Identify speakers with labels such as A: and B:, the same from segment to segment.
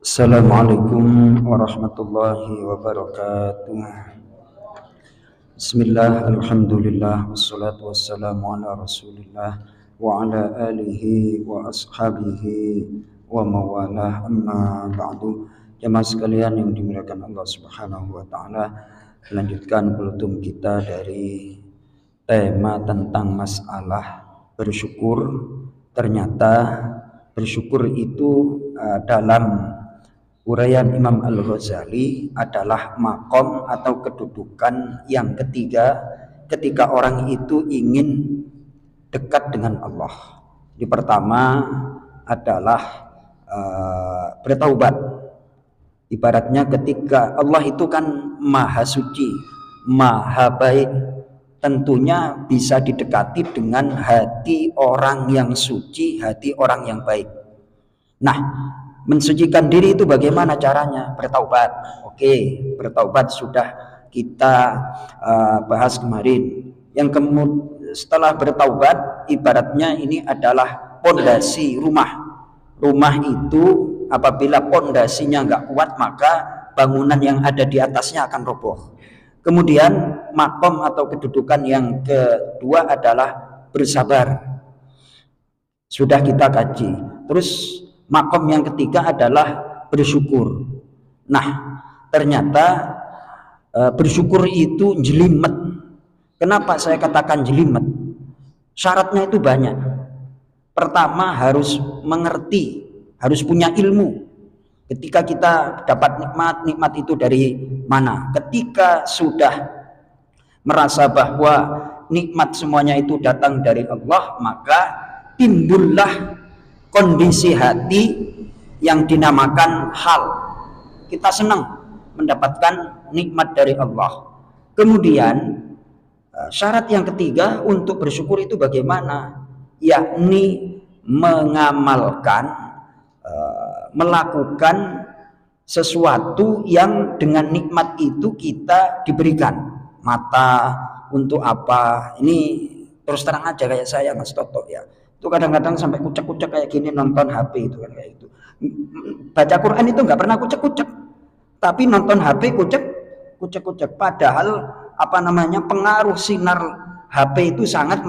A: Assalamualaikum warahmatullahi wabarakatuh. Bismillah, alhamdulillah, wassalatu wassalamu ala rasulillah wa ala alihi wa ashabihi wa mawalah, amma ba'du. Jamaah sekalian yang dimuliakan Allah subhanahu wa ta'ala, melanjutkan kultum kita dari tema tentang masalah bersyukur. Ternyata bersyukur itu dalam uraian Imam Al-Ghazali adalah makom atau kedudukan yang ketiga ketika orang itu ingin dekat dengan Allah. Yang pertama adalah bertaubat. Ibaratnya ketika Allah itu kan maha suci, maha baik, tentunya bisa didekati dengan hati orang yang suci, hati orang yang baik. Nah, mensucikan diri itu bagaimana caranya? Bertaubat. Oke, bertaubat sudah kita bahas kemarin. Yang setelah bertaubat, ibaratnya ini adalah pondasi rumah. Rumah itu apabila pondasinya nggak kuat, maka bangunan yang ada di atasnya akan roboh. Kemudian makom atau kedudukan yang kedua adalah bersabar. Sudah kita kaji. Terus makom yang ketiga adalah bersyukur. Nah, ternyata bersyukur itu jelimet. Kenapa saya katakan jelimet? Syaratnya itu banyak. Pertama, harus mengerti, harus punya ilmu. Ketika kita dapat nikmat itu dari mana? Ketika sudah merasa bahwa nikmat semuanya itu datang dari Allah, maka timbullah kondisi hati yang dinamakan hal. Kita senang mendapatkan nikmat dari Allah. Kemudian syarat yang ketiga untuk bersyukur itu bagaimana? Yakni mengamalkan, melakukan sesuatu yang dengan nikmat itu kita diberikan. Mata untuk apa? Ini terus terang aja kayak saya Mas Toto ya. Itu kadang-kadang sampai kucek-kucek kayak gini nonton HP itu kan kayak itu. Baca Quran itu nggak pernah kucek-kucek, tapi nonton HP kucek-kucek. Padahal pengaruh sinar HP itu sangat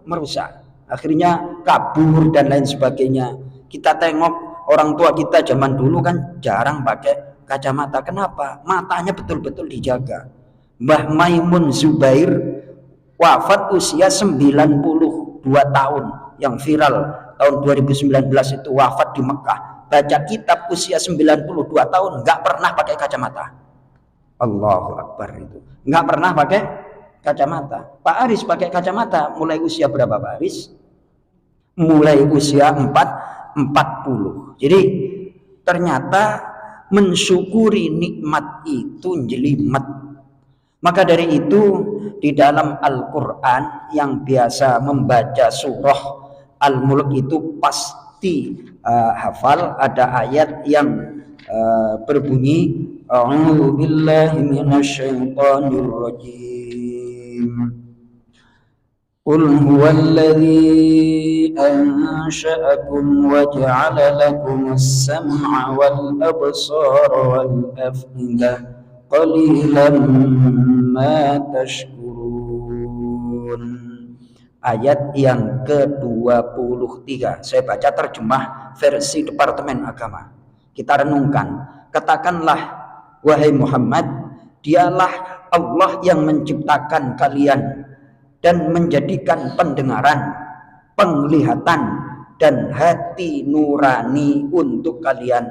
A: merusak. Akhirnya kabur dan lain sebagainya. Kita tengok orang tua kita zaman dulu kan jarang pakai kacamata. Kenapa? Matanya betul-betul dijaga. Mbah Maimun Zubair wafat usia 92 tahun. Yang viral tahun 2019 itu wafat di Mekah. Baca kitab usia 92 tahun nggak pernah pakai kacamata. Allahu Akbar itu. Nggak pernah pakai kacamata. Pak Aris pakai kacamata mulai usia berapa Pak Aris? Mulai usia 40. Jadi ternyata mensyukuri nikmat itu jelimet. Maka dari itu di dalam Al-Quran yang biasa membaca surah Al-Mulk itu pasti hafal ada ayat yang berbunyi A'udzu billahi minasyaitonir rajim. Qul huwallazi ansha'akum wa ja'ala lakumus sam'a wal absara wal af'idah qalilan ma tashkurun. Ayat yang ke-23. Saya baca terjemah versi Departemen Agama. Kita renungkan. Katakanlah wahai Muhammad, dialah Allah yang menciptakan kalian dan menjadikan pendengaran, penglihatan, dan hati nurani untuk kalian.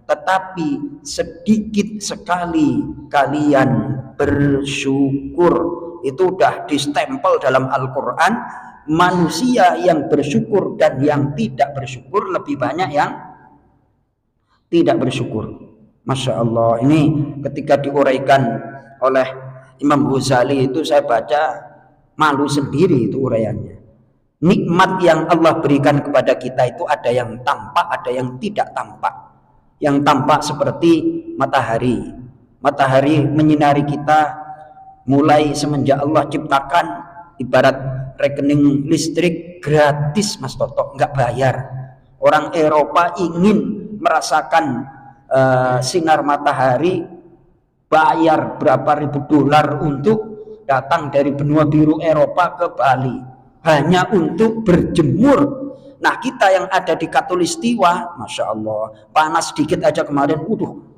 A: Tetapi sedikit sekali kalian bersyukur. Itu sudah distempel dalam Al-Quran. Manusia yang bersyukur dan yang tidak bersyukur lebih banyak yang tidak bersyukur. Masya Allah. Ini ketika diuraikan oleh Imam Ghazali itu saya baca malu sendiri itu uraiannya. Nikmat yang Allah berikan kepada kita itu ada yang tampak, ada yang tidak tampak. Yang tampak seperti matahari. Matahari menyinari kita mulai semenjak Allah ciptakan, ibarat rekening listrik gratis Mas Toto, nggak bayar. Orang Eropa ingin merasakan sinar matahari, bayar berapa ribu dolar untuk datang dari benua biru Eropa ke Bali hanya untuk berjemur. Nah kita yang ada di Katulistiwa, Masya Allah, panas sedikit aja kemarin,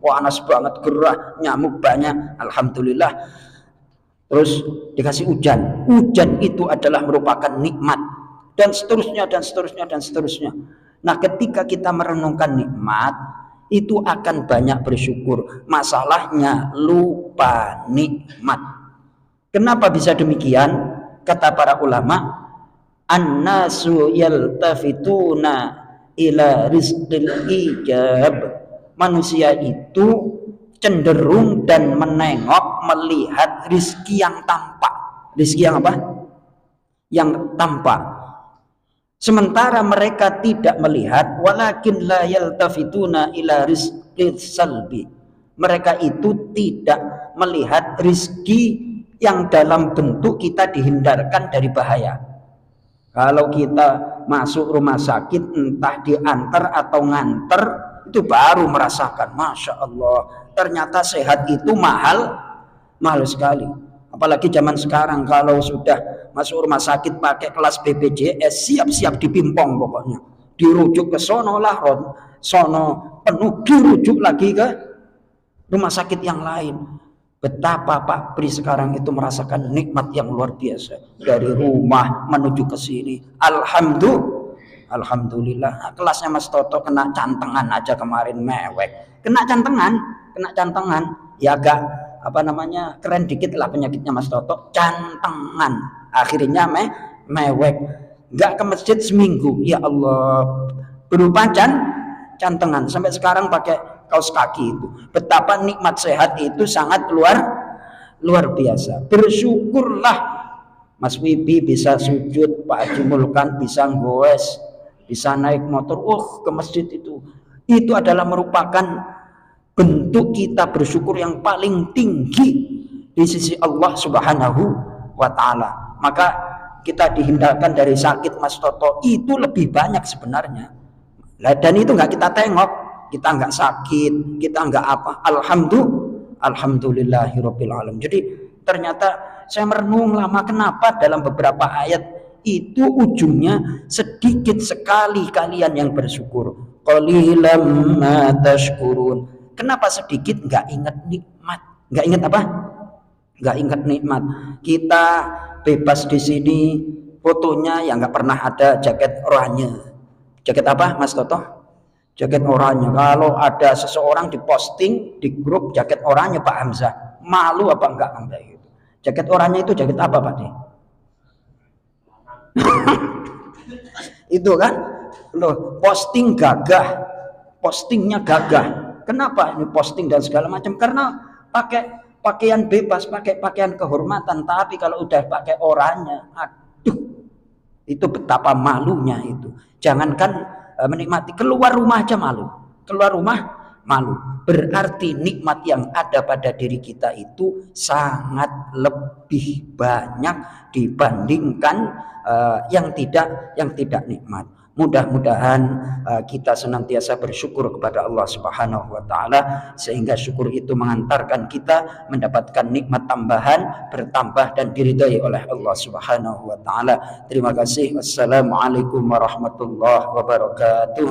A: panas banget, gerah, nyamuk banyak, Alhamdulillah. Terus dikasih hujan, hujan itu adalah merupakan nikmat, dan seterusnya dan seterusnya dan seterusnya. Nah ketika kita merenungkan nikmat, itu akan banyak bersyukur. Masalahnya lupa nikmat. Kenapa bisa demikian? Kata para ulama, annasu yaltafituna ila rizqil ijab. Manusia itu cenderung dan menengok, melihat rizki yang tampak. Rizki yang apa? Yang tampak. Sementara mereka tidak melihat, walakin la yaltafituna ila rizqil salbi. Mereka itu tidak melihat rizki yang dalam bentuk kita dihindarkan dari bahaya. Kalau kita masuk rumah sakit, entah diantar atau nganter, itu baru merasakan, Masya Allah, ternyata sehat itu mahal sekali. Apalagi zaman sekarang, kalau sudah masuk rumah sakit pakai kelas BPJS, siap-siap dipimpong pokoknya. Dirujuk ke sono lah, sono penuh, dirujuk lagi ke rumah sakit yang lain. Betapa Pak Pri sekarang itu merasakan nikmat yang luar biasa. Dari rumah menuju ke sini. Alhamdulillah. Nah, kelasnya Mas Toto kena cantengan aja kemarin, mewek. Kena cantengan. Ya agak keren dikit lah penyakitnya Mas Toto. Cantengan. Akhirnya mewek. Nggak ke masjid seminggu. Ya Allah. Berupa cantengan. Sampai sekarang pakai kaos kaki itu. Betapa nikmat sehat itu sangat luar biasa. Bersyukurlah Mas Wibi bisa sujud, Pak Haji Mulkan bisa goes, bisa naik motor ke masjid itu. Itu adalah merupakan bentuk kita bersyukur yang paling tinggi di sisi Allah Subhanahu wa Ta'ala. Maka kita dihindarkan dari sakit, Mas Toto, itu lebih banyak sebenarnya. Dan itu nggak kita tengok. Kita nggak sakit, kita nggak apa. Alhamdulillahirabbil alamin. Jadi ternyata saya merenung lama, kenapa dalam beberapa ayat itu ujungnya sedikit sekali kalian yang bersyukur. Qalilam ma tashkurun. Kenapa sedikit? Nggak ingat nikmat. Nggak ingat apa? Nggak ingat nikmat. Kita bebas di sini, fotonya yang nggak pernah ada jaket oranye. Jaket apa, Mas Toto? Jaket oranye. Kalau ada seseorang diposting di grup jaket oranye Pak Hamzah, malu apa enggak kayak gitu? Jaket oranye itu jaket apa Pak De? Itu kan, loh, posting gagah, postingnya gagah. Kenapa ini posting dan segala macam? Karena pakai pakaian bebas, pakai pakaian kehormatan. Tapi kalau udah pakai oranye, aduh, itu betapa malunya itu. Jangankan menikmati, keluar rumah aja malu. Keluar rumah malu. Berarti nikmat yang ada pada diri kita itu sangat lebih banyak dibandingkan yang tidak nikmat. Mudah-mudahan kita senantiasa bersyukur kepada Allah Subhanahu wa Ta'ala, sehingga syukur itu mengantarkan kita mendapatkan nikmat tambahan, bertambah dan diridhai oleh Allah Subhanahu wa Ta'ala. Terima kasih. Wassalamualaikum warahmatullahi wabarakatuh.